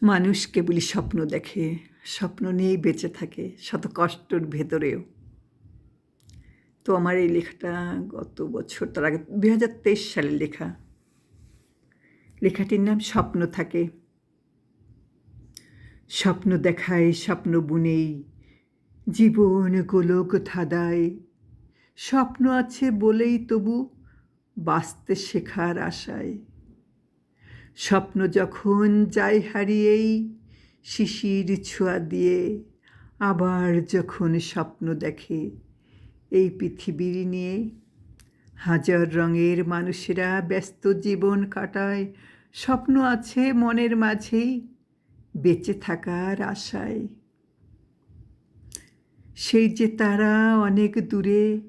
মানুষ কেবলই স্বপ্ন দেখে, স্বপ্ন নিয়েই বেঁচে থাকে শত কষ্টর ভেতরেও। তো আমার এই লেখাটা গত বছর, তার আগে 2023 সালের লেখা। লেখাটির নাম স্বপ্ন থাকে। স্বপ্ন দেখায়, স্বপ্ন বুনেই জীবন গোলক ধাঁধায়। স্বপ্ন আছে বলেই তবু বাঁচতে শেখার আশায়। স্বপ্ন যখন যায় হারিয়েই শিশির ছোঁয়া দিয়ে, আবার যখন স্বপ্ন দেখে এই পৃথিবীর নিয়ে। হাজার রঙের মানুষেরা ব্যস্ত জীবন কাটায়, স্বপ্ন আছে মনের মাঝেই বেঁচে থাকার আশায়। সেই যে তারা অনেক দূরে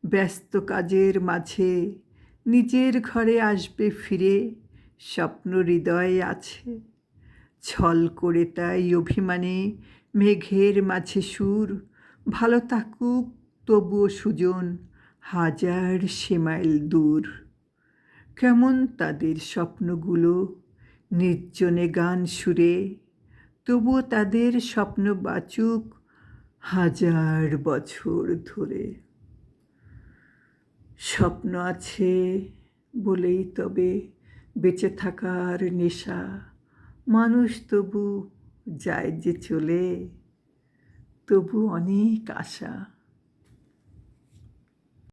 ব্যস্ত কাজের মাঝে, নিজের ঘরে আসবে ফিরে স্বপ্ন হৃদয়ে আছে। ছল করে তাই অভিমানে মেঘের মাঝে সুর, ভালো থাকুক তবুও সুজন হাজার সেমাইল দূর। কেমন তাদের স্বপ্নগুলো নির্জনে গান সুরে, তবুও তাদের স্বপ্ন বাঁচুক হাজার বছর ধরে। স্বপ্ন আছে বলেই তবে বেঁচে থাকার নেশা, মানুষ তবু যায় যে চলে, তবু অনেক আশা।